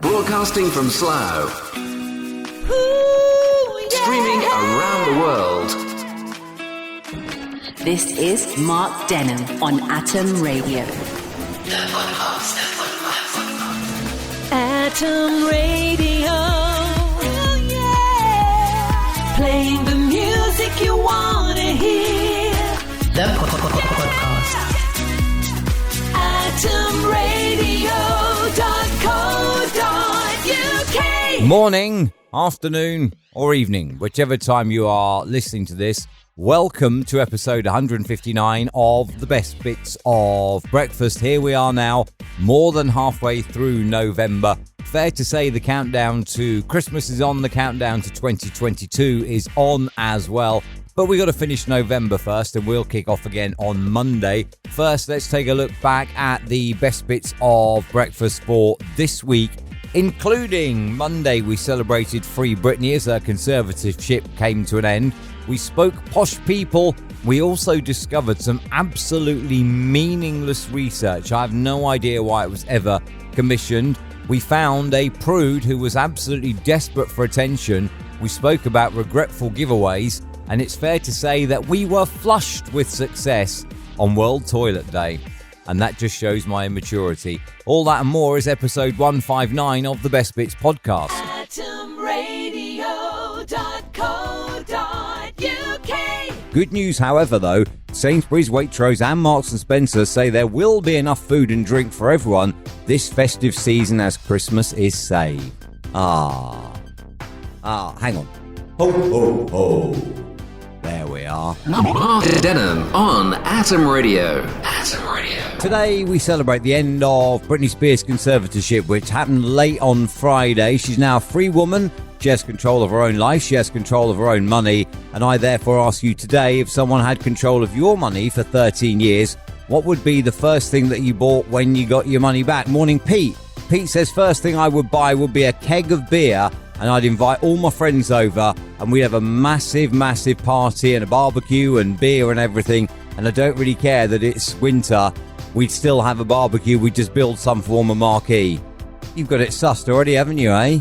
Broadcasting from Slough. Streaming around the world. This is Mark Denholm on Atom Radio. Atom Radio. Oh, yeah. Playing the music you want to hear. The podcast. AtomRadio.co.uk. Morning, afternoon, or evening, whichever time you are listening to this. Welcome to episode 159 of the best bits of breakfast. Here we are now, more than halfway through November. Fair to say the countdown to Christmas is on, the countdown to 2022 is on as well. But we got to finish November first, and we'll kick off again on Monday. First, let's take a look back at the best bits of breakfast for this week. Including Monday, we celebrated Free Britney as her conservatorship came to an end. We spoke posh people. We also discovered some absolutely meaningless research. I have no idea why it was ever commissioned. We found a prude who was absolutely desperate for attention. We spoke about regretful giveaways. And it's fair to say that we were flushed with success on World Toilet Day. And that just shows my immaturity. All that and more is episode 159 of the Best Bits podcast. AtomRadio.co.uk. Good news, however, though. Sainsbury's, Waitrose and Marks & Spencer say there will be enough food and drink for everyone this festive season as Christmas is saved. Hang on. Ho, ho, ho. There we are. Mark Denholm on Atom Radio. Atom Radio. Today we celebrate the end of Britney Spears' conservatorship, which happened late on Friday. She's now a free woman. She has control of her own life. She has control of her own money. And I therefore ask you today, if someone had control of your money for 13 years, what would be the first thing that you bought when you got your money back? Morning, Pete. Pete says first thing I would buy would be a keg of beer, and I'd invite all my friends over, and we'd have a massive, massive party and a barbecue and beer and everything. And I don't really care that it's winter. We'd still have a barbecue. We'd just build some form of marquee. You've got it sussed already, haven't you, eh?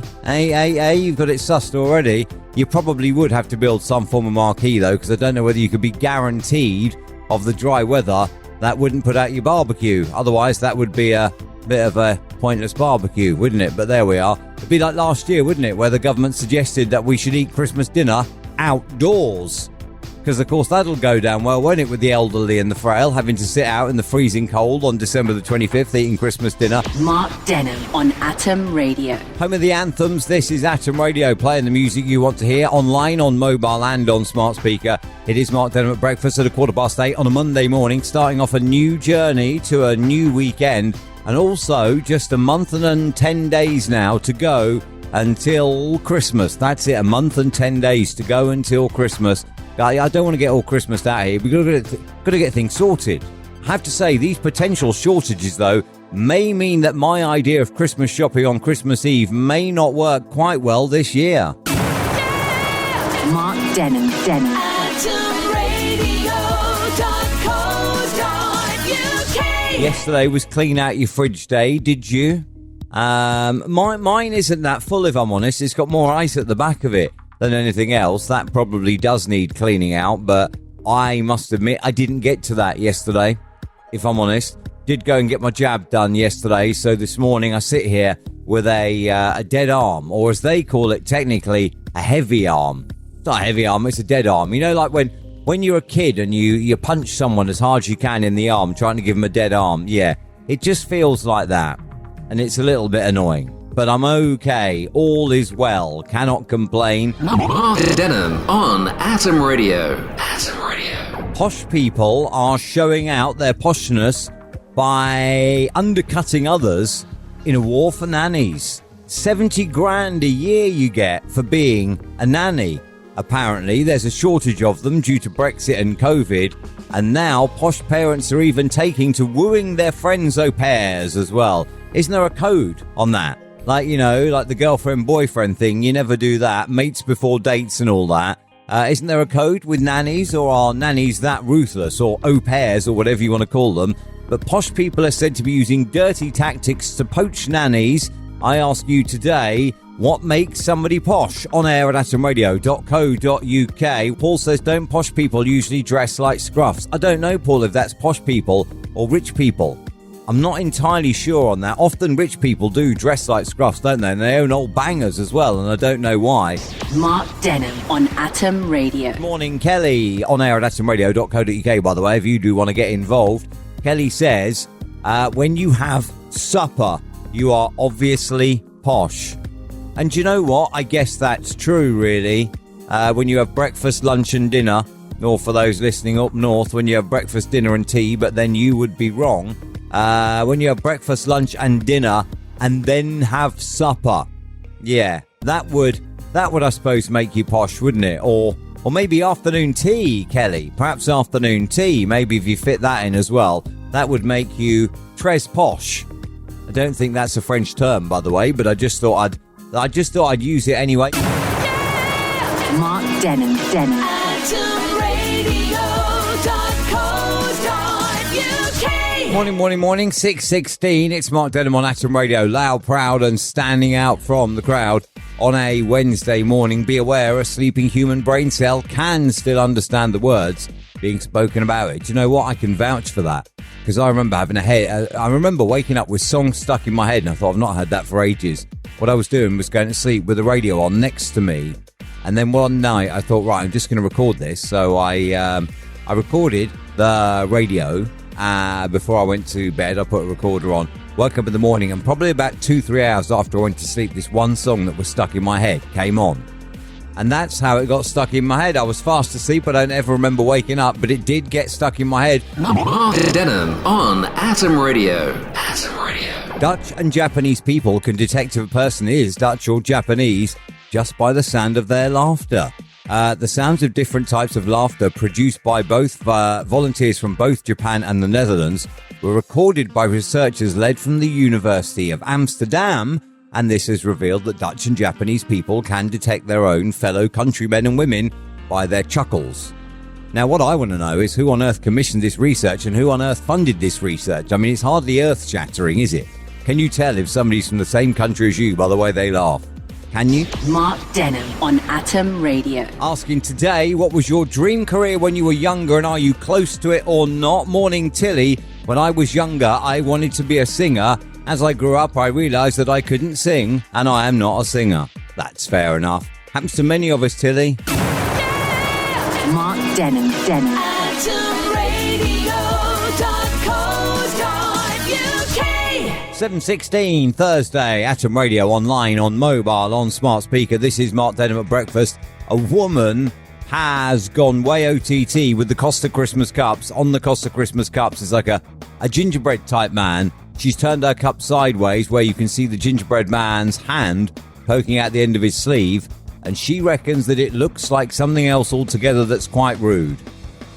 You've got it sussed already. You probably would have to build some form of marquee, though, because I don't know whether you could be guaranteed of the dry weather that wouldn't put out your barbecue. Otherwise, that would be a bit of a pointless barbecue, wouldn't it? But there we are. It'd be like last year, wouldn't it, where the government suggested that we should eat Christmas dinner outdoors. Because, of course, that'll go down well, won't it, with the elderly and the frail having to sit out in the freezing cold on December the 25th eating Christmas dinner. Mark Denholm on Atom Radio. Home of the anthems, this is Atom Radio, playing the music you want to hear, online, on mobile and on smart speaker. It is Mark Denholm at breakfast at 8:15 on a Monday morning, starting off a new journey to a new weekend. And also just a month and 10 days now to go until Christmas. That's it, a month and 10 days to go until Christmas. I don't want to get all Christmas out here. We've got to get things sorted. I have to say, these potential shortages, though, may mean that my idea of Christmas shopping on Christmas Eve may not work quite well this year. Mark Denholm. Yesterday was clean out your fridge day, did you? Mine isn't that full, if I'm honest. It's got more ice at the back of it than anything else. That probably does need cleaning out, but I must admit I didn't get to that yesterday, if I'm honest. Did go and get my jab done yesterday, so this morning I sit here with a dead arm, or as they call it technically, a heavy arm. It's not a heavy arm, it's a dead arm. You know, like when you're a kid and you punch someone as hard as you can in the arm, trying to give them a dead arm, yeah, it just feels like that. And it's a little bit annoying. But I'm okay. All is well. Cannot complain. Mark Denholm on Atom Radio. Atom Radio. Posh people are showing out their poshness by undercutting others in a war for nannies. 70 grand a year you get for being a nanny. Apparently, there's a shortage of them due to Brexit and COVID, and now posh parents are even taking to wooing their friends' au pairs as well. Isn't there a code on that? Like, you know, like the girlfriend-boyfriend thing, you never do that. Mates before dates and all that. Isn't there a code with nannies, or are nannies that ruthless, or au pairs, or whatever you want to call them? But posh people are said to be using dirty tactics to poach nannies I ask you today, what makes somebody posh? On air at atomradio.co.uk. Paul says, don't posh people usually dress like scruffs? I don't know, Paul, if that's posh people or rich people. I'm not entirely sure on that. Often rich people do dress like scruffs, don't they? And they own old bangers as well, and I don't know why. Mark Denham on Atom Radio. Morning, Kelly. On air at atomradio.co.uk, by the way, if you do want to get involved. Kelly says, when you have supper, you are obviously posh. And do you know what? I guess that's true, really. When you have breakfast, lunch and dinner, or for those listening up north, when you have breakfast, dinner and tea, but then you would be wrong. When you have breakfast, lunch and dinner and then have supper. Yeah, that would I suppose make you posh, wouldn't it? Or maybe afternoon tea, Kelly. Perhaps afternoon tea. Maybe if you fit that in as well, that would make you tres posh. I don't think that's a French term, by the way, but I just thought I'd use it anyway. Mark Denham. Morning, 6:16. It's Mark Denham on Atom Radio, loud, proud and standing out from the crowd on a Wednesday morning. Be aware, a sleeping human brain cell can still understand the words being spoken about it. Do you know what? I can vouch for that, because I remember I remember waking up with songs stuck in my head, and I thought, I've not had that for ages. What I was doing was going to sleep with the radio on next to me, and then one night I thought, right, I'm just going to record this. So I recorded the radio. Before I went to bed, I put a recorder on, woke up in the morning, and probably about 2-3 hours after I went to sleep, this one song that was stuck in my head came on. And that's how it got stuck in my head. I was fast asleep. I don't ever remember waking up, but it did get stuck in my head. Mark Denham on Atom Radio. Atom Radio. Dutch and Japanese people can detect if a person is Dutch or Japanese just by the sound of their laughter. The sounds of different types of laughter produced by both volunteers from both Japan and the Netherlands were recorded by researchers led from the University of Amsterdam, and this has revealed that Dutch and Japanese people can detect their own fellow countrymen and women by their chuckles. Now, what I want to know is who on earth commissioned this research and who on earth funded this research. I mean, it's hardly earth-shattering, is it? Can you tell if somebody's from the same country as you by the way they laugh? Can you? Mark Denham on Atom Radio. Asking today, what was your dream career when you were younger, and are you close to it or not? Morning, Tilly. When I was younger, I wanted to be a singer. As I grew up, I realised that I couldn't sing, and I am not a singer. That's fair enough. Happens to many of us, Tilly. Mark Denham. 7:16 Thursday, Atom Radio, online, on mobile, on smart speaker. This is Mark Denham at breakfast. A woman has gone way OTT with the Costa Christmas cups. On the Costa Christmas cups is like a gingerbread type man. She's turned her cup sideways where you can see the gingerbread man's hand poking out the end of his sleeve, and she reckons that it looks like something else altogether that's quite rude.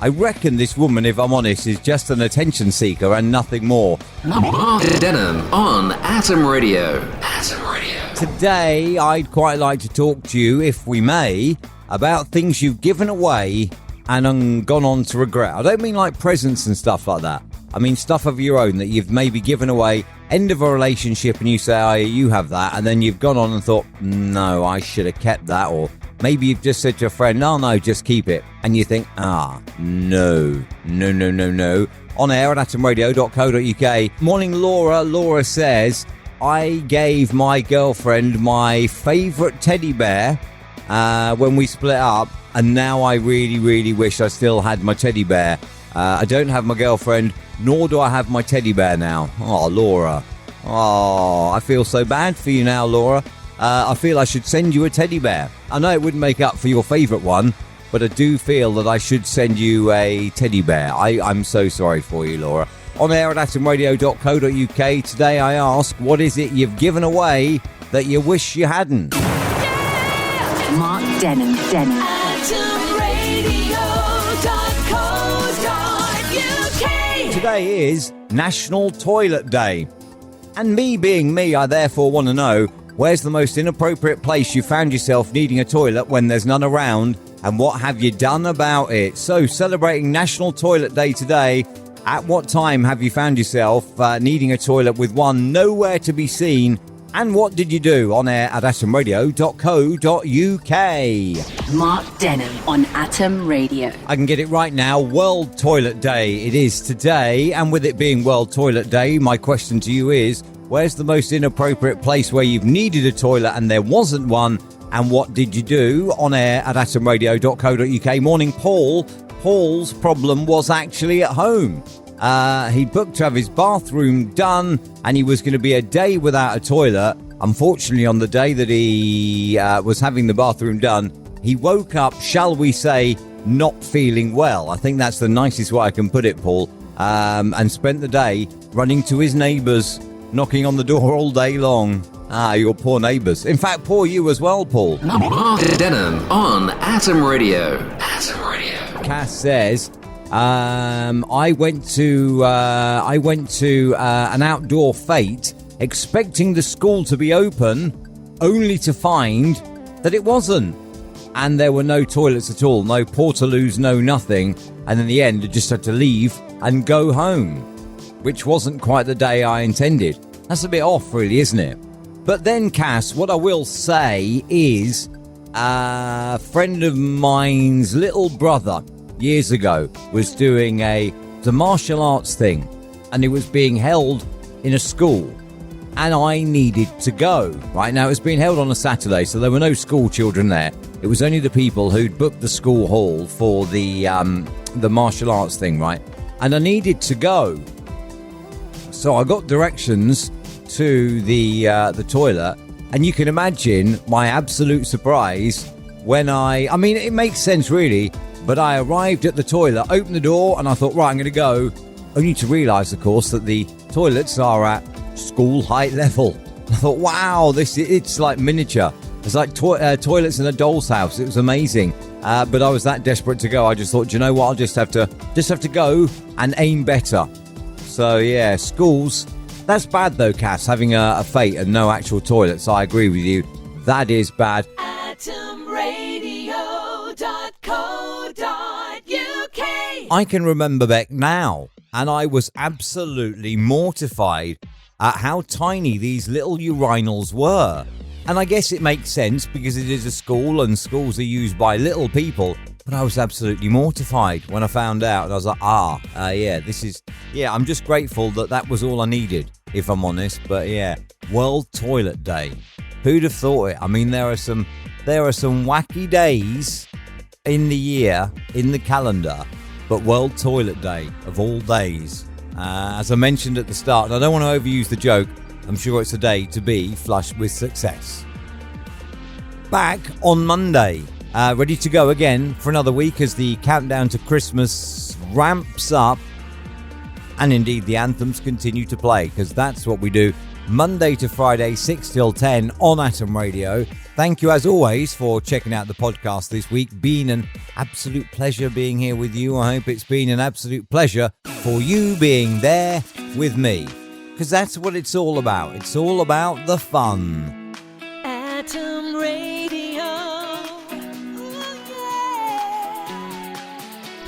I reckon this woman, if I'm honest, is just an attention seeker and nothing more. Mark Denham on Atom Radio. Atom Radio. Today, I'd quite like to talk to you, if we may, about things you've given away and gone on to regret. I don't mean like presents and stuff like that. I mean stuff of your own that you've maybe given away, end of a relationship, and you say, oh, you have that, and then you've gone on and thought, no, I should have kept that, or maybe you've just said to a friend, no, just keep it. And you think, no. On air at atomradio.co.uk. Morning, Laura. Laura says, I gave my girlfriend my favourite teddy bear when we split up, and now I really, really wish I still had my teddy bear. I don't have my girlfriend, nor do I have my teddy bear now. Oh, Laura. Oh, I feel so bad for you now, Laura. I feel I should send you a teddy bear. I know it wouldn't make up for your favourite one, but I do feel that I should send you a teddy bear. I'm so sorry for you, Laura. On air at atomradio.co.uk, today I ask, what is it you've given away that you wish you hadn't? Mark Denham. Today is National Toilet Day. And me being me, I therefore want to know, where's the most inappropriate place you found yourself needing a toilet when there's none around, and what have you done about it? So, celebrating National Toilet Day today, at what time have you found yourself needing a toilet with one nowhere to be seen And what did you do? On air at atomradio.co.uk. Mark Denham on Atom Radio. I can get it right now. World Toilet Day. It is today. And with it being World Toilet Day, my question to you is, where's the most inappropriate place where you've needed a toilet and there wasn't one? And what did you do? On air at atomradio.co.uk. Morning, Paul. Paul's problem was actually at home. He booked to have his bathroom done and he was going to be a day without a toilet. Unfortunately, on the day that he was having the bathroom done, he woke up, shall we say, not feeling well. I think that's the nicest way I can put it, Paul. And spent the day running to his neighbours, knocking on the door all day long. Your poor neighbours. In fact, poor you as well, Paul. Mark Denham on Atom Radio. Atom Radio. Cass says, I went to an outdoor fete expecting the school to be open, only to find that it wasn't. And there were no toilets at all, no portaloos, no nothing. And in the end, I just had to leave and go home, which wasn't quite the day I intended. That's a bit off, really, isn't it? But then, Cass, what I will say is a friend of mine's little brother years ago was doing the martial arts thing, and it was being held in a school, and I needed to go. Right now, it was being held on a Saturday, so there were no school children there. It was only the people who'd booked the school hall for the martial arts thing, right? And I needed to go, so I got directions to the toilet, and you can imagine my absolute surprise when I mean, it makes sense really, but I arrived at the toilet, opened the door, and I thought, right, I'm going to go, only to realise, of course, that the toilets are at school height level. I thought, wow, it's like miniature. It's like toilets in a doll's house. It was amazing. But I was that desperate to go. I just thought, do you know what? I'll just have to go and aim better. So yeah, schools. That's bad though, Cass, having a fete and no actual toilets. I agree with you. That is bad. AtomRadio.co.uk. I can remember back now, and I was absolutely mortified at how tiny these little urinals were. And I guess it makes sense because it is a school and schools are used by little people. But I was absolutely mortified when I found out. And I was like, I'm just grateful that was all I needed, if I'm honest. But yeah, World Toilet Day. Who'd have thought it? I mean, there are some wacky days in the year, in the calendar, but World Toilet Day, of all days. As I mentioned at the start, and I don't want to overuse the joke, I'm sure it's a day to be flushed with success. Back on Monday. Ready to go again for another week as the countdown to Christmas ramps up, and indeed the anthems continue to play, because that's what we do Monday to Friday, 6 till 10 on Atom Radio. Thank you as always for checking out the podcast this week. Been an absolute pleasure being here with you. I hope it's been an absolute pleasure for you being there with me, because that's what it's all about. It's all about the fun. Atom Radio.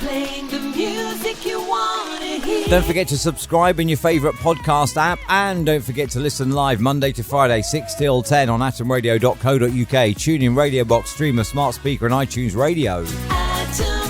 Playing the music you want to hear. Don't forget to subscribe in your favourite podcast app, and don't forget to listen live Monday to Friday 6 till 10 on atomradio.co.uk, TuneIn, Radio Box, Streamer, Smart Speaker and iTunes Radio. Atom